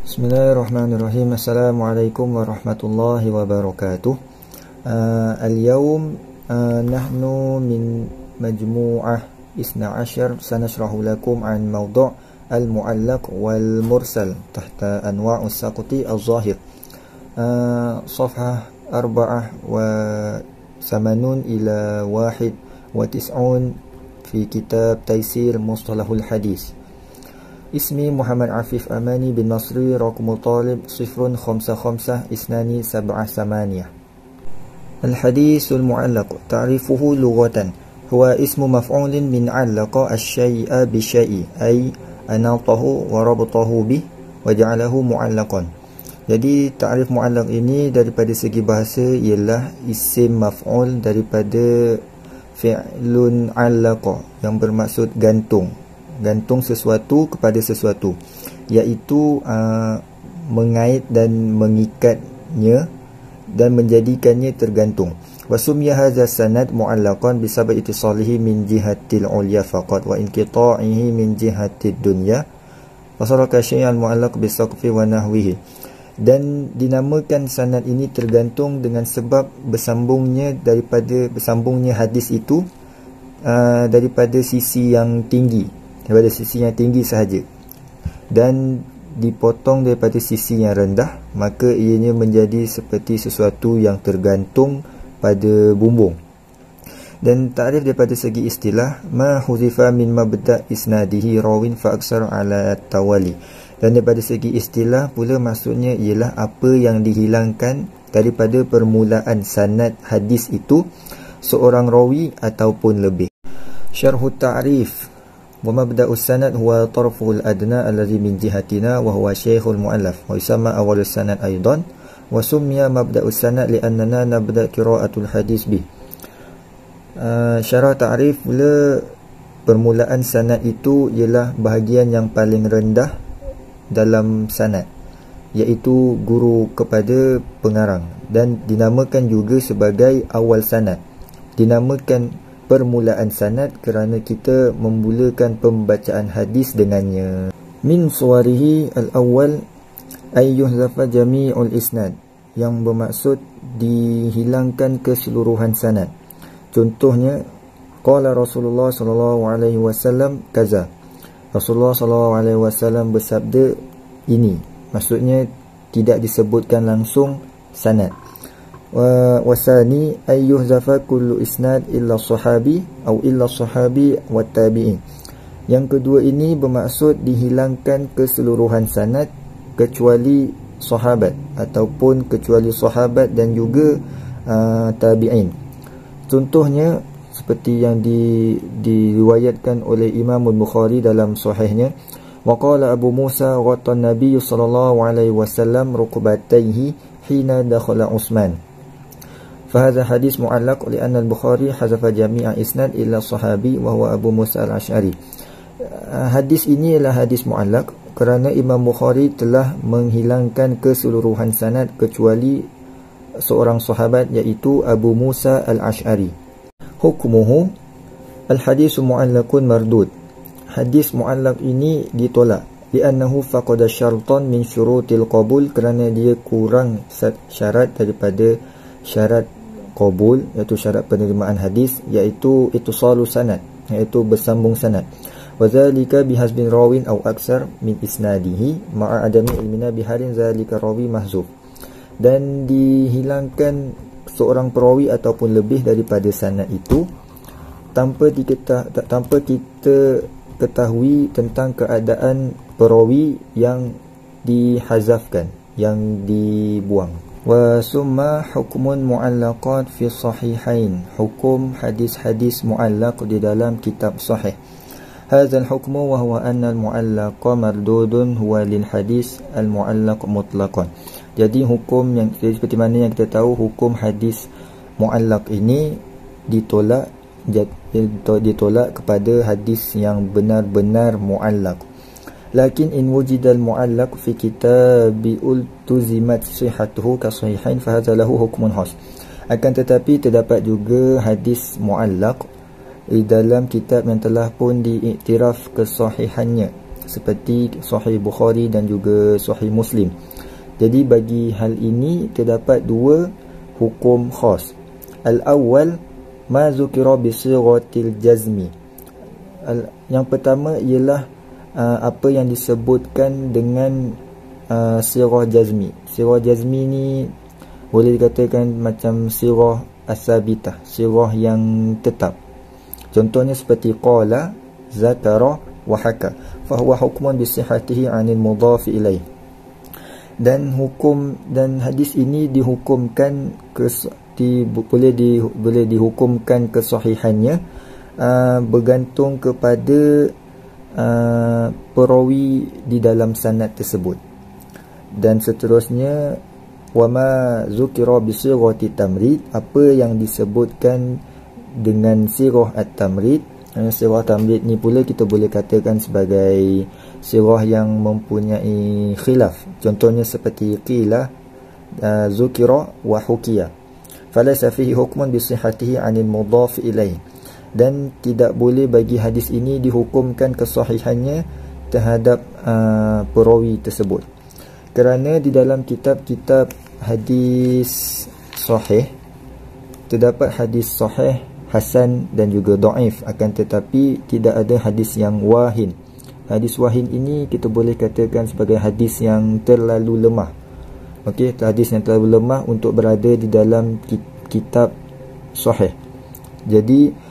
Bismillahirrahmanirrahim. Assalamualaikum warahmatullahi wabarakatuh. اليوم نحن من مجموعة 12 سنشرح لكم عن موضوع المعلق والمرسل تحت أنواع السقط الظاهر. صفحة 84 إلى 91 في كتاب تيسير مصطلح الحديث. اسمي محمد عفيف أماني بن مصري، رقم طالب 055 278. الحديث المعلق تعريفه لغة هو اسم مفعول من علق الشيء بشيء أي أناطه وربطه به وجعله معلقا. Jadi takrif mu'allaq ini daripada segi bahasa ialah isim maf'ul daripada fi'lun 'allaqa yang bermaksud gantung sesuatu kepada sesuatu, iaitu mengait dan mengikatnya dan menjadikannya tergantung. Wasumya hadza sanad mu'allaqan bisabab ittisalihi min jihatil ulya faqat wa inqita'ihi min jihatid dunya wasaraka syai'an mu'allaq bisaqfi wa nahwihi. Dan dinamakan sanad ini tergantung dengan sebab bersambungnya hadis itu daripada sisi yang tinggi, sahaja, dan dipotong daripada sisi yang rendah, maka ianya menjadi seperti sesuatu yang tergantung pada bumbung. Dan takrif daripada segi istilah, ma huzifa min mabda' isnadihi rawin fa aksar ala tawali. Dan daripada segi istilah pula maksudnya ialah apa yang dihilangkan daripada permulaan sanad hadis itu seorang rawi ataupun lebih. Syarhut ta'rif wa mabda'us sanad huwa tarful adna alladhi min jihatina wa huwa syekhul mu'allaf wa yusamma awalus sanad aidan wa summiya mabda'us sanad li'annana nabda' qira'atul hadis bih. Syarah ta'rif pula permulaan sanad itu ialah bahagian yang paling rendah dalam sanad, iaitu guru kepada pengarang, dan dinamakan juga sebagai awal sanad. Dinamakan permulaan sanad kerana kita memulakan pembacaan hadis dengannya. Min suwarihi al-awwal ay yuhzafa jami'ul isnad, yang bermaksud dihilangkan keseluruhan sanad. Contohnya, qala Rasulullah sallallahu alaihi wasallam kaza. Rasulullah sallallahu alaihi wasallam bersabda ini, maksudnya tidak disebutkan langsung sanad. Wasani ayyuhzafa kullu isnad illa sahabi atau illa sahabi wa tabi'in. Yang kedua ini bermaksud dihilangkan keseluruhan sanad kecuali sahabat ataupun kecuali sahabat dan juga tabi'in. Contohnya seperti yang diriwayatkan oleh Imam Bukhari dalam sahihnya, waqala Abu Musa ghatta an-nabiy sallallahu alaihi wasallam rukbatayhi hina dakhala Utsman. فهذا حديث معلق لأن البخاري حذف جميع إسناد إلا الصحابي وهو أبو موسى الأشعري. Hadis ini adalah hadis mu'allaq kerana Imam Bukhari telah menghilangkan keseluruhan sanad kecuali seorang sahabat, iaitu Abu Musa al-Ash'ari. Hukmuhu al-hadis mu'allaqun mardud. Hadis mu'allaq ini ditolak li'annahu faqada syartan min syurutil qabul, kerana dia kurang syarat daripada syarat qabul, iaitu syarat penerimaan hadis, iaitu ittisalu sanad, iaitu bersambung sanad. Wa zalika bihasbin rawin aw aksar min isnadihi ma'a adami ilmina biharin zalika rawi mahzuf. Dan dihilangkan seorang perawi ataupun lebih daripada sanad itu tanpa kita ketahui tentang keadaan perawi yang dihazafkan, yang dibuang. Wa summa hukmun mu'allaqat fi sahihain, hukum hadis-hadis mu'allaq di dalam kitab sahih. Hadha al-hukmu wa huwa anna al-mu'allaqa mardudun huwa lil hadis al-mu'allaq mutlaqan. Jadi hukum yang seperti mana yang kita tahu, hukum hadis mu'allaq ini ditolak kepada hadis yang benar-benar mu'allaq. Lakin in wujidal mu'allaq fi kitabi ultuzimat sihatuhu ka sahihain fa hadza lahu hukmun khas. Akan tetapi terdapat juga hadis mu'allaq di dalam kitab yang telah pun diiktiraf kesahihannya, seperti Sahih Bukhari dan juga Sahih Muslim. Jadi bagi hal ini terdapat dua hukum khas. Al-awwal ma zukira bi sighatil jazmi. Yang pertama ialah apa yang disebutkan dengan sirah jazmi. Sirah jazmi ni boleh dikatakan macam sirah as-sabitah, sirah yang tetap. Contohnya seperti qala, zakara wa haka, fa huwa hukmun bi sihhatihi 'anil mudhaf ilaih. Dan hadis ini dihukumkan boleh dihukumkan kesahihannya bergantung kepada perawi di dalam sanad tersebut. Dan seterusnya, wama zukira bi sighati tamrid, apa yang disebutkan dengan sirah at-tamrid. Sirah tamrid ni pula kita boleh katakan sebagai sirah yang mempunyai khilaf. Contohnya seperti qila, zukira wa hukiya, falaysa fihi hukmun bi sihhatihi 'anil mudhaf ilaih. Dan tidak boleh bagi hadis ini dihukumkan kesahihannya terhadap perawi tersebut, kerana di dalam kitab-kitab hadis sahih terdapat hadis sahih, hasan dan juga dhaif, akan tetapi tidak ada hadis yang wahin. Hadis wahin ini kita boleh katakan sebagai hadis yang terlalu lemah. Okey, hadis yang terlalu lemah untuk berada di dalam kitab sahih. Jadi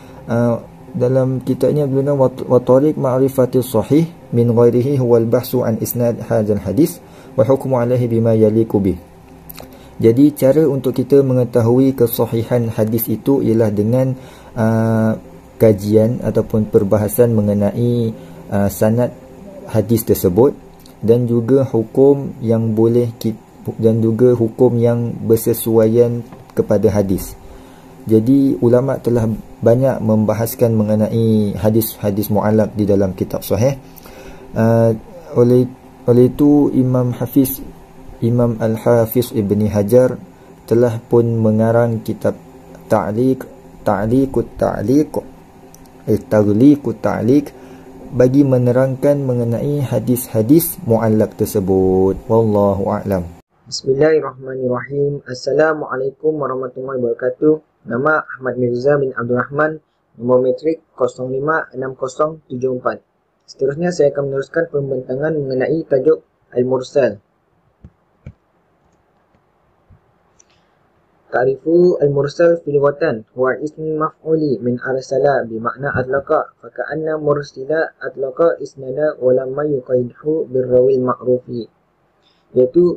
dalam kitabnya beliau wa tariq ma'rifatis sahih min ghairihi huwa al-bahsu an isnad hadzal hadis wa hukmu alaihi bima yaliqu bih. Jadi cara untuk kita mengetahui kesahihan hadis itu ialah dengan kajian ataupun perbahasan mengenai sanad hadis tersebut, dan juga hukum yang bersesuaian kepada hadis. Jadi ulama telah banyak membahaskan mengenai hadis-hadis mu'allaq di dalam kitab sahih. Oleh itu Imam Al-Hafiz Ibni Hajar telah pun mengarang kitab Taghliqut Ta'liq bagi menerangkan mengenai hadis-hadis mu'allaq tersebut. Wallahu a'lam. Bismillahirrahmanirrahim. Assalamualaikum warahmatullahi wabarakatuh. Nama Ahmad Mirza bin Abdul Rahman, nombor metrik 056074. Seterusnya saya akan meneruskan pembentangan mengenai tajuk Al-Mursal. Ta'rifu al-mursal fi lughatan huwa ismu maf'uli min arsala bimakna atlaqa, fa ka'anna mursila atlaqa isnada wa lamma yuqaidhu birrawil ma'rufi. Iaitu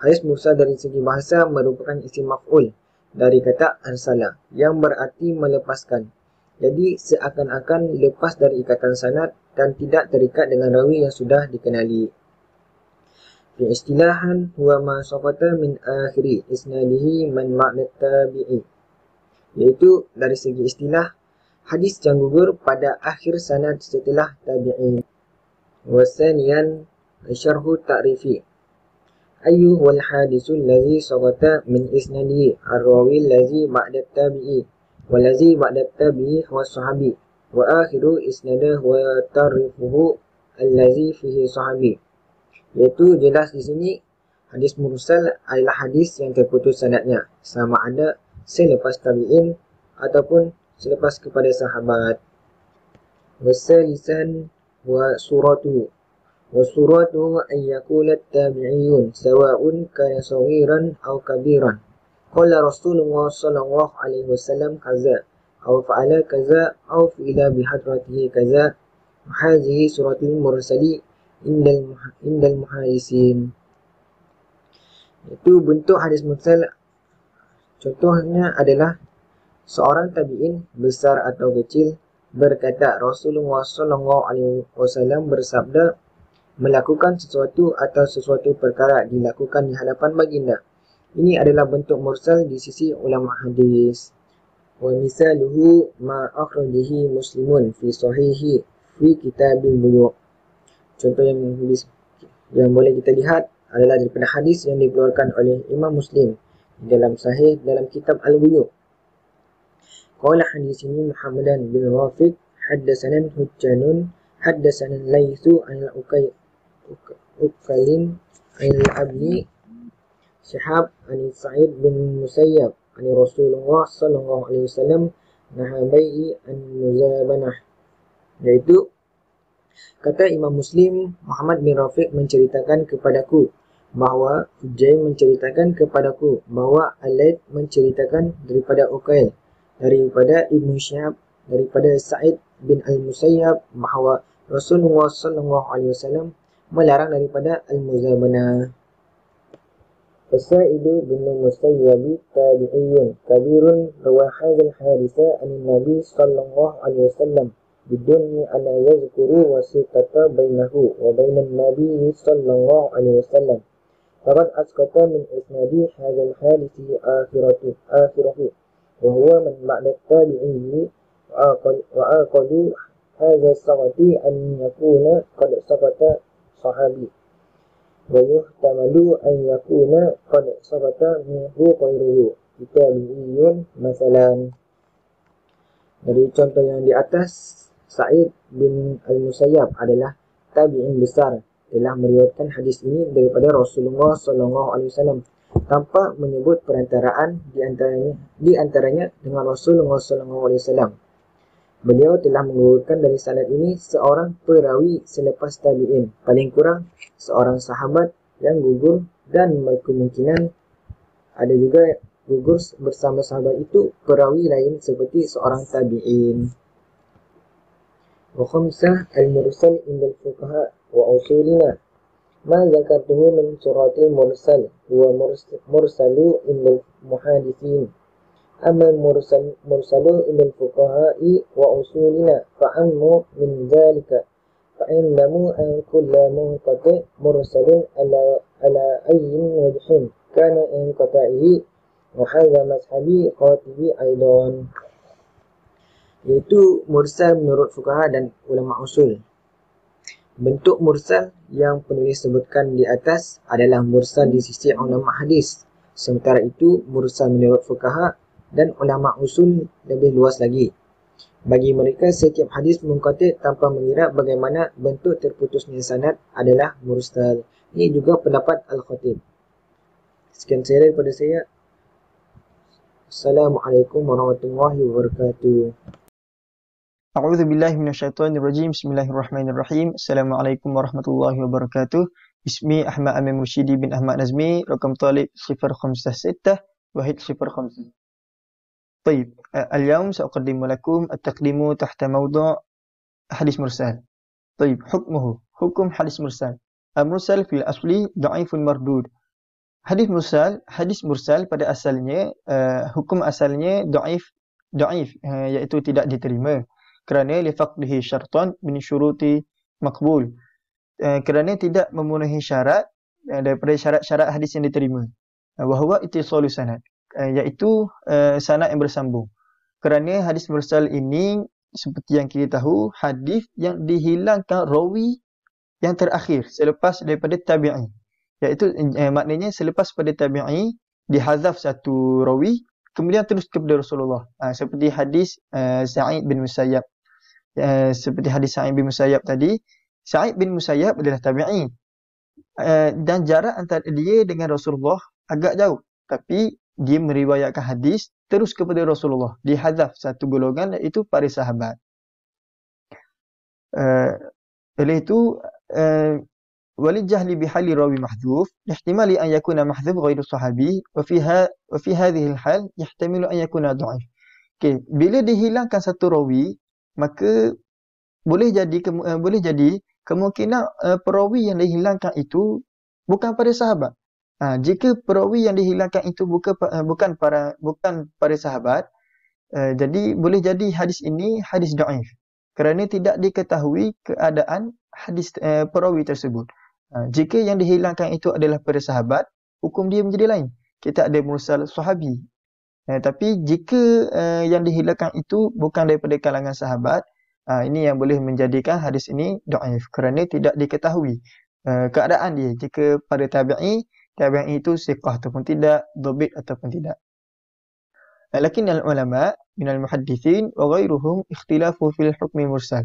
hadis mursal dari segi bahasa merupakan isim maf'ul dari kata arsala yang berarti melepaskan. Jadi seakan-akan lepas dari ikatan sanad dan tidak terikat dengan rawi yang sudah dikenali. Fi istilahan huwa ma saqata min akhiri isnadihi man ma'na tabi'i. Iaitu dari segi istilah, hadis yang gugur pada akhir sanad setelah tabi'in. Wasaniyan syarhu ta'rifi. Ayyuhu wal hadisul ladzi saqata min isnadihi ar-rawi ladzi ba'da tabi'i wal ladzi ba'da tabi'i huwa sahabi wa akhiru isnadahu wa tarifuhu allazi fihi sahabi. Iaitu jelas di sini hadis mursal adalah hadis yang terputus sanadnya, sama ada selepas tabi'in ataupun selepas kepada sahabat. Wasalisan wa suratu. Wasuratu an yaqula tabi'iyun sawa'un kana saghiran aw kabiran. Qala Rasulullah sallallahu alaihi wasallam kaza aw fa'ala kaza aw fi'ila bihadratihi kaza. Hadhihi suratul mursali indal muhadisin. Itu bentuk hadis mursal. Contohnya adalah seorang tabi'in besar atau kecil berkata Rasulullah sallallahu alaihi wasallam bersabda, melakukan sesuatu atau sesuatu perkara dilakukan di hadapan baginda. Ini adalah bentuk mursal di sisi ulama hadis. Wa misaluhu ma akhrajahu Muslimun fi sahihi fi kitabil buyu'. Contoh yang boleh kita lihat adalah daripada hadis yang dikeluarkan oleh Imam Muslim dalam sahih dalam kitab Al-Buyu'. Qala hadis ini Muhammadan bin Rafiq haddatsana Hujjanun Haddatsana al-Laitsu an al-Ukailin al-Abni Syihab an Sa'id bin Musayyab an Rasulullah sallallahu alaihi wasallam naha bai'i an-muzabanah, iaitu kata Imam Muslim, Muhammad bin Rafiq menceritakan kepadaku bahawa Hujaim menceritakan kepadaku bahawa Al-Laits menceritakan daripada Ukail, daripada Ibnu Syihab, daripada Sa'id bin Al-Musayyab bahawa Rasulullah sallallahu alaihi wasallam melarang daripada al-muzabanah. As-Sa'id bin Musayyab tabi'iyun kabirun rawa hadzal haditha an-nabi sallallahu alaihi wasallam biduni ala yazkuru wasitata bainahu wa bainan nabi sallallahu alaihi wasallam. Faqad asqata min isnadi hadzal hadithi akhirahu wa huwa man ba'da tabi'i wa aqadu hadza sawati an yakuna qad saqata sahabi wa yuhtamalu an yakuna qad saqata minhu ghairuhu tabi'iyun masalan. Dari contoh yang di atas, Sa'id bin Al-Musayyab adalah tabi'in besar, telah meriwayatkan hadis ini daripada Rasulullah sallallahu alaihi wasallam tanpa menyebut perantaraan di antaranya dengan Rasulullah sallallahu alaihi wasallam. Beliau telah mengumpulkan dari sanad ini seorang perawi selepas tabi'in, paling kurang seorang sahabat yang gugur, dan kemungkinan ada juga gugur bersama sahabat itu perawi lain seperti seorang tabi'in. Wa khamsah al-mursal indal fuqaha wa usulina ma zakartuhu min suratil mursal wa mursalu indal muhadithin. Amma mursalu indal fuqaha'i wa usulina fa'ammu min dhalika fa'innamu an kulla munqati mursalun ala ayyin wajhin kana inqata'ihi wa hadha mazhabi khatibi aidan, iaitu mursal menurut fuqaha dan ulama usul. Bentuk mursal yang penulis sebutkan di atas adalah mursal di sisi ulama hadis. Sementara itu, mursal menurut fuqaha dan ulama usul lebih luas lagi. Bagi mereka, setiap hadis munqati tanpa mengira bagaimana bentuk terputusnya sanad adalah mursal. Ini juga pendapat Al-Khatib. Sekian saya daripada saya. Assalamualaikum warahmatullahi wabarakatuh. A'udzu billahi minasyaitonir rajim. Bismillahirrahmanirrahim. Assalamualaikum warahmatullahi wabarakatuh. Ismi Ahmad Amin Mursyidi bin Ahmad Nazmi, rakam talib 056 واحد 05. طيب اليوم سأقدم لكم التقديم تحت موضوع حديث مرسل. طيب حكم حديث مرسل. المرسل في الأصل ضعيف مردود. Hadis mursal pada asalnya hukum asalnya dhaif, iaitu tidak diterima kerana lifaqdihi syartan min syuruti maqbul, kerana tidak memenuhi syarat daripada syarat-syarat hadis yang diterima, wa huwa ittisalu sanad, iaitu sanad yang bersambung. Kerana hadis mursal ini seperti yang kita tahu, hadis yang dihilangkan rawi yang terakhir selepas daripada tabi'i, iaitu maknanya selepas pada tabi'i dihazaf satu rawi kemudian terus kepada Rasulullah, seperti hadis Sa'id bin Musayyab. Seperti hadis Sa'id bin Musayyab tadi, Sa'id bin Musayyab adalah tabi'i, dan jarak antara dia dengan Rasulullah agak jauh, tapi dia meriwayatkan hadis terus kepada Rasulullah, dihazaf satu golongan, iaitu para sahabat. Oleh itu وللجهل بحال راوي محذوف لاحتمال أن يكون محذوف غير الصحابي وفي هذه الحال يحتمل أن يكون ضعيف. Okay. Bila dihilangkan satu rawi, maka boleh jadi kemungkinan perawi yang dihilangkan itu bukan para sahabat. Jika perawi yang dihilangkan itu bukan para sahabat, jadi boleh jadi hadis ini hadis dhaif kerana tidak diketahui keadaan hadis perawi tersebut. Jika yang dihilangkan itu adalah para sahabat, hukum dia menjadi lain. Kita ada mursal sahabi. Tapi jika yang dihilangkan itu bukan daripada kalangan sahabat, ini yang boleh menjadikan hadis ini dhaif kerana tidak diketahui keadaan dia. Jika pada tabi'i itu siqah ataupun tidak, dhabit ataupun tidak. Lakin al-ulama min al-muhaddithin wa ghairuhum ikhtilafu fil hukmi mursal.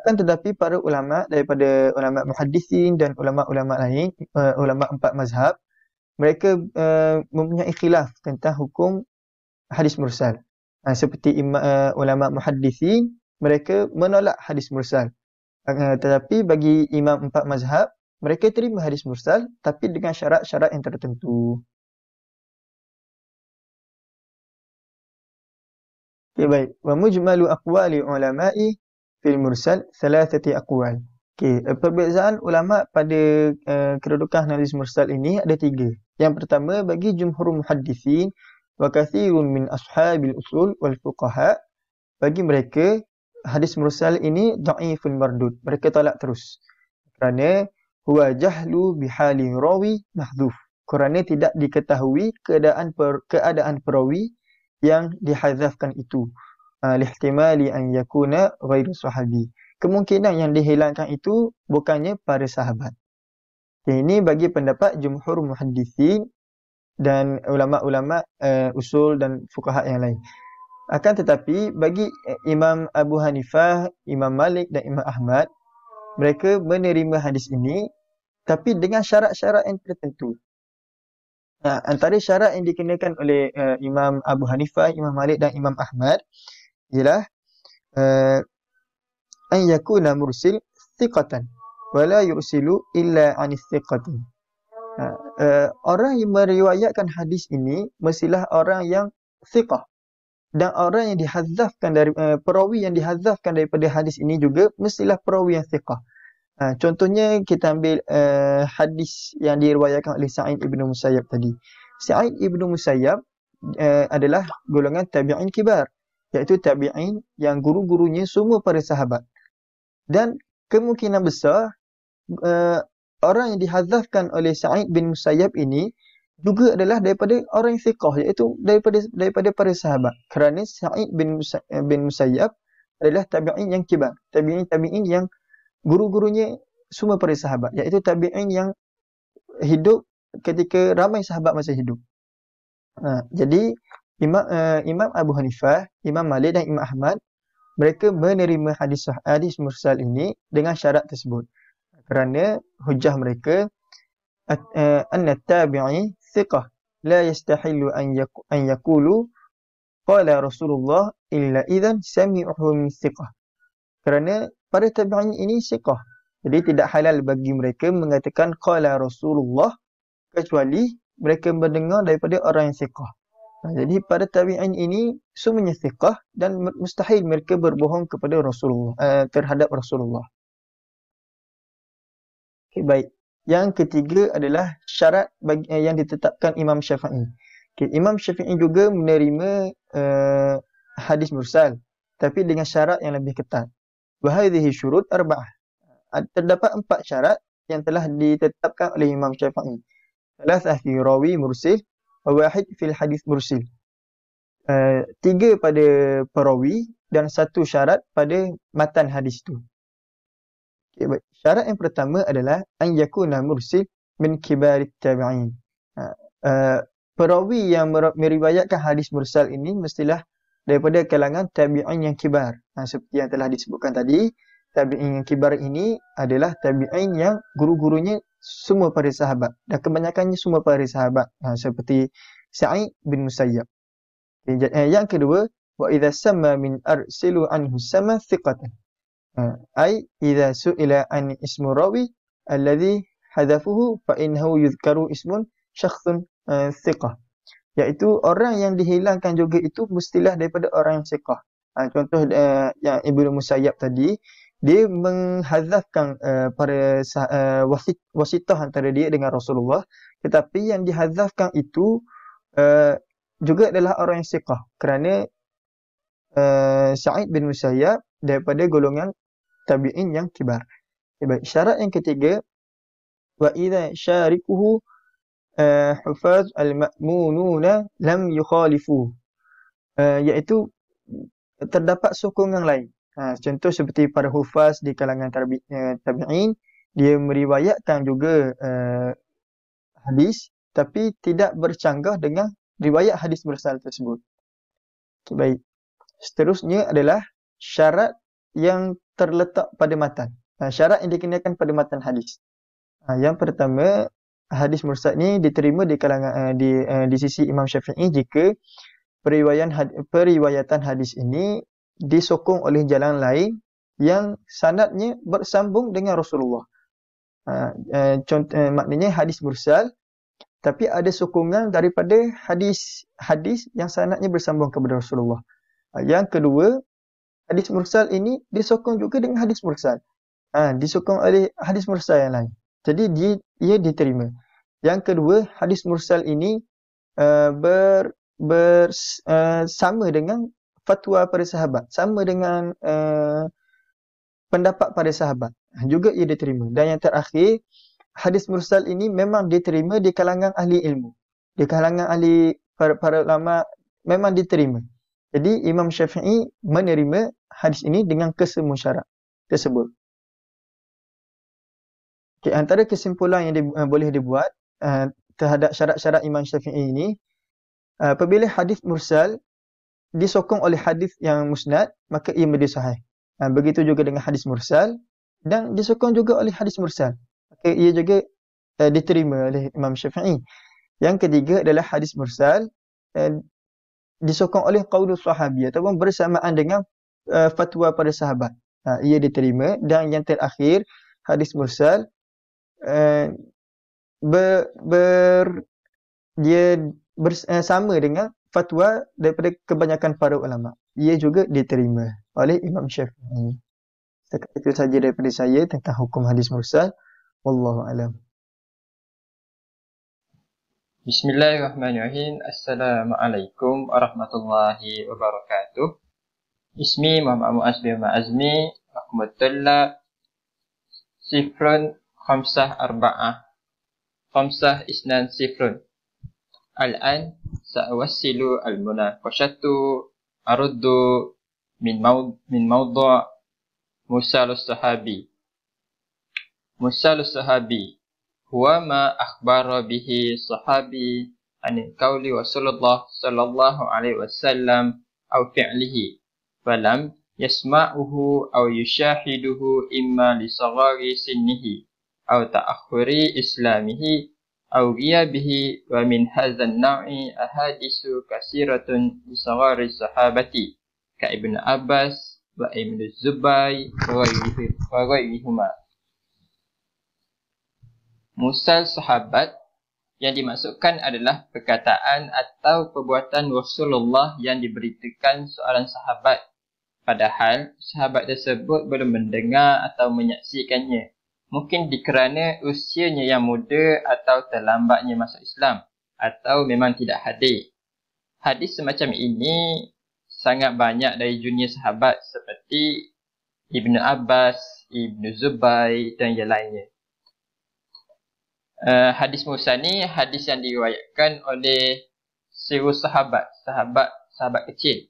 Akan tetapi para ulama daripada ulama muhaddisin dan ulama-ulama lain, ulama empat mazhab, mereka mempunyai khilaf tentang hukum hadis mursal. Seperti ulama muhaddisin, mereka menolak hadis mursal. Tetapi bagi imam empat mazhab, mereka terima hadis mursal tapi dengan syarat-syarat yang tertentu. Okay, baik. Wa mujmalu aqwali ulama'i fil mursal thalathati aqwal. Okay, perbezaan ulama pada kedudukan hadis mursal ini ada 3. Yang pertama, bagi jumhur muhaddisin wa kathirun min ashabil usul wal fuqaha, bagi mereka hadis mursal ini dhaifun mardud. Mereka tolak terus. Kerana huwa jahlu bihali rawi mahdhuf. Kerana tidak diketahui keadaan perawi yang dihadzafkan itu. Lihtimali an yakuna ghairu sahabi. Kemungkinan yang dihilangkan itu bukannya para sahabat. Ini bagi pendapat jumhur muhaddisin dan ulama-ulama usul dan fuqaha yang lain. Akan tetapi bagi Imam Abu Hanifah, Imam Malik dan Imam Ahmad, mereka menerima hadis ini tapi dengan syarat-syarat yang tertentu. Antara syarat yang dikenakan oleh Imam Abu Hanifah, Imam Malik dan Imam Ahmad ialah an yakuna mursil thiqatan wa la yursilu illa anis thiqati. Orang yang meriwayatkan hadis ini mestilah orang yang thiqah, dan orang yang dihadzafkan dari perawi yang dihadzafkan daripada hadis ini juga mestilah perawi yang thiqah. Contohnya kita ambil hadis yang diriwayatkan oleh Sa'id ibn Musayyab tadi. Sa'id ibn Musayyab adalah golongan tabi'in kibar, iaitu tabi'in yang guru-gurunya semua para sahabat. Dan kemungkinan besar orang yang dihadzafkan oleh Sa'id bin Musayyab ini juga adalah daripada orang yang thiqah, iaitu daripada para sahabat. Kerana Sa'id bin Musayyab adalah tabi'in yang kibar, tabi'in yang guru-gurunya semua para sahabat, iaitu tabi'in yang hidup ketika ramai sahabat masih hidup. Jadi Imam Abu Hanifah, Imam Malik dan Imam Ahmad, mereka menerima hadis mursal ini dengan syarat tersebut. Kerana hujah mereka anna tabi'i thiqah la yastahilu an yaqulu qala Rasulullah illa idzan sami'uhu min thiqah. Kerana para tabi'in ini thiqah, jadi tidak halal bagi mereka mengatakan qala Rasulullah kecuali mereka mendengar daripada orang yang thiqah. Jadi para tabi'in ini semuanya thiqah dan mustahil mereka berbohong kepada Rasulullah, terhadap Rasulullah. Okay, baik. Yang ketiga adalah syarat yang ditetapkan Imam Syafi'i. Okay, Imam Syafi'i juga menerima hadis mursal, tapi dengan syarat yang lebih ketat. Wa hadhihi syurut arba'ah. Terdapat 4 syarat yang telah ditetapkan oleh Imam Syafi'i. Thalathah fi rawi mursil wa wahid fil hadis mursil. 3 pada perawi dan 1 syarat pada matan hadis itu. Okay, baik. Syarat yang pertama adalah an yakuna mursil min kibarit tabi'in. Perawi yang meriwayatkan hadis mursal ini mestilah daripada kalangan tabi'in yang kibar. Seperti yang telah disebutkan tadi, tabi'in yang kibar ini adalah tabi'in yang guru-gurunya semua para sahabat, dan kebanyakannya semua para sahabat, seperti Sa'id bin Musayyab. Yang kedua, wa idza sama min arsilu anhu sama thiqatan. Ai idza su'ila an ismu rawi alladhi hadafuhu fa innahu yuzkaru ismun syakhsun thiqah. Iaitu orang yang dihilangkan juga itu mestilah daripada orang yang thiqah. Contoh yang Ibnu Musayyab tadi, dia menghadzafkan para wasitah antara dia dengan Rasulullah, tetapi yang dihadzafkan itu juga adalah orang yang thiqah, kerana Sa'id bin Musayyab daripada golongan tabi'in yang kibar. Baik, syarat yang ketiga, wa idza syarikuhu hufaz al-ma'mununa lam yukhalifu, iaitu terdapat sokongan lain. Contoh seperti para hufaz di kalangan tabi'in, dia meriwayatkan juga hadis tapi tidak bercanggah dengan riwayat hadis mursal tersebut. Okay, baik. Seterusnya adalah syarat yang terletak pada matan. Syarat yang dikenakan pada matan hadis. Yang pertama, hadis mursal ni diterima di kalangan di sisi Imam Syafi'i jika periwayatan hadis ini disokong oleh jalan lain yang sanadnya bersambung dengan Rasulullah. Maknanya hadis mursal tapi ada sokongan daripada hadis yang sanadnya bersambung kepada Rasulullah. Yang kedua, hadis mursal ini disokong juga dengan hadis mursal. Disokong oleh hadis mursal yang lain. Jadi ia diterima. Yang kedua, hadis mursal ini sama dengan fatwa para sahabat, sama dengan pendapat para sahabat. Juga ia diterima. Dan yang terakhir, hadis mursal ini memang diterima di kalangan ahli ilmu. Di kalangan ahli para ulama memang diterima. Jadi Imam Syafi'i menerima hadis ini dengan kesemua syarat tersebut. Okay, antara kesimpulan yang boleh dibuat terhadap syarat-syarat Imam Syafi'i ini, apabila hadis mursal disokong oleh hadis yang musnad, maka ia menjadi sahih. Begitu juga dengan hadis mursal dan disokong juga oleh hadis mursal, maka ia juga diterima oleh Imam Syafi'i. Yang ketiga adalah hadis mursal disokong oleh qaulus sahabi ataupun bersamaan dengan fatwa para sahabat. Ia diterima. Dan yang terakhir, hadis mursal sama dengan fatwa daripada kebanyakan para ulama. Ia juga diterima oleh Imam Syafi'i. Setakat itu saja daripada saya tentang hukum hadis mursal. Wallahu a'lam. Bismillahirrahmanirrahim. Assalamualaikum warahmatullahi wabarakatuh. Ismi Muhammad Muaz bin Azmi. Rahmatullah. Sifrun khamsah arba'ah. Khamsah isnan sifrun. Al-an sa'awassilu al-munaqashatu aruddu min mawdu' Musalus sahabi. Musalus sahabi huwa ma akhbara bihi sahabi anil qawli Rasulullah sallallahu alaihi wasallam aw fi'lihi falam yasma'uhu aw yushahiduhu imma li saghari sinnihi aw ta'akhuri islamihi aw ghiyabihi. Wa min hadzal naw'i ahadisu kasiratun li saghari sahabati ka Ibnu Abbas wa Ibnu Zubair wa ghairihima. Mursal sahabat yang dimaksudkan adalah perkataan atau perbuatan Rasulullah yang diberitakan seorang sahabat, padahal sahabat tersebut belum mendengar atau menyaksikannya. Mungkin dikerana usianya yang muda atau terlambatnya masuk Islam, atau memang tidak hadir. Hadis semacam ini sangat banyak dari junior sahabat seperti Ibnu Abbas, Ibnu Zubair dan yang lainnya. Hadis mursal ni hadis yang diriwayatkan oleh seluruh sahabat kecil,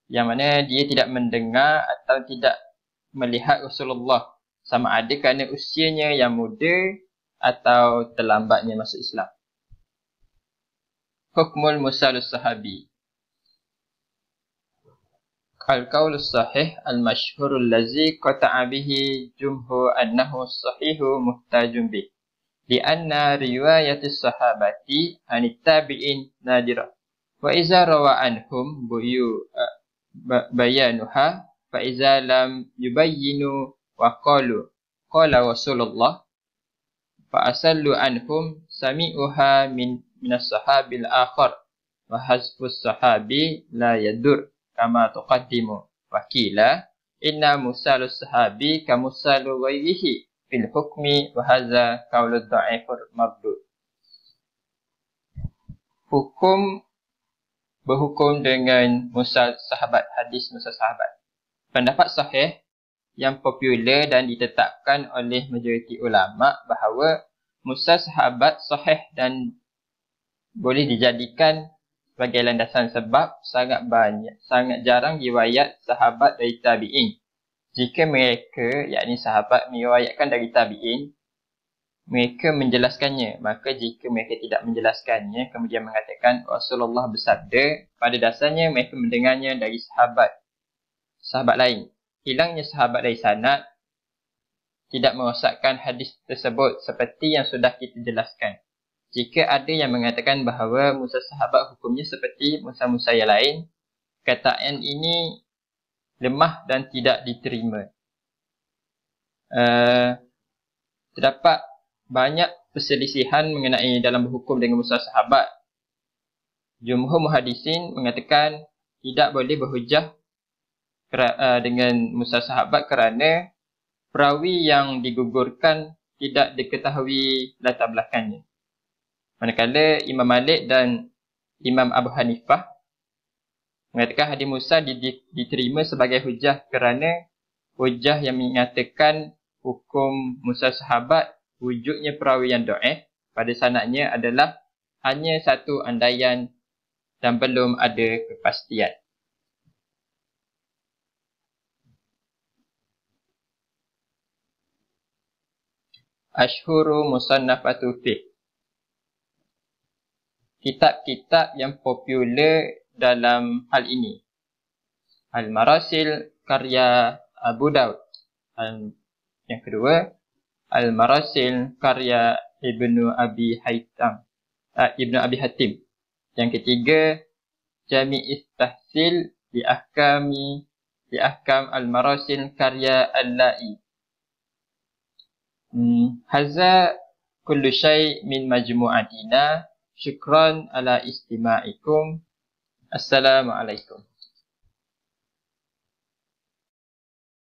yang mana dia tidak mendengar atau tidak melihat Rasulullah, sama ada kerana usianya yang muda atau terlambatnya masuk Islam. Hukmul mursalus sahabi. Al-qaulus sahih al-mashhurul lazi qata'a bihi jumhur annahu sahihu muhtajun bih. Lianna riwayatis sahabati anit tabi'in nadirah. Wa iza rawa anhum bayanuha fa iza lam yubayyinu wa qalu qala Rasulullah fa asallu anhum sami'uha minas sahabil akhar wa hazfus sahabi la yadur kama tuqaddimu. Wakila inna musalus sahabi kamusalu ghairihi fil hukmi wa hadza qaulud dha'ifur mardud. Berhukum dengan mursal sahabat, hadis mursal sahabat. Pendapat sahih yang popular dan ditetapkan oleh majoriti ulama bahawa mursal sahabat sahih dan boleh dijadikan sebagai landasan sebab sangat jarang riwayat sahabat dari tabi'in. Jika mereka, yakni sahabat, meriwayatkan dari tabi'in, mereka menjelaskannya. Maka jika mereka tidak menjelaskannya, kemudian mengatakan Rasulullah bersabda, pada dasarnya mereka mendengarnya dari sahabat lain. hilangnya sahabat dari sanad tidak merosakkan hadis tersebut seperti yang sudah kita jelaskan. Jika ada yang mengatakan bahawa mursal sahabat hukumnya seperti mursal-mursal yang lain, kataan ini lemah dan tidak diterima. Terdapat banyak perselisihan mengenai dalam berhukum dengan mursal sahabat. Jumhur muhaddisin mengatakan tidak boleh berhujah dengan mursal sahabat kerana perawi yang digugurkan tidak diketahui latar belakangnya. Manakala Imam Malik dan Imam Abu Hanifah mengatakan hadis mursal diterima sebagai hujah kerana hujah yang mengatakan hukum mursal sahabat wujudnya perawi yang dhaif pada sanadnya adalah hanya satu andaian dan belum ada kepastian. Ashhuru musannafatu fiqh. Kitab-kitab yang popular dalam hal ini. Al-Marasil karya Abu Daud. Yang kedua, Al-Marasil karya Ibnu Abi Hatim. Yang ketiga, Jami'it Tahsil di Ahkam Al-Marasil karya Al-La'i. Hadza kullu syai' min majmu'atina. Syukran ala istima'ikum. Assalamualaikum.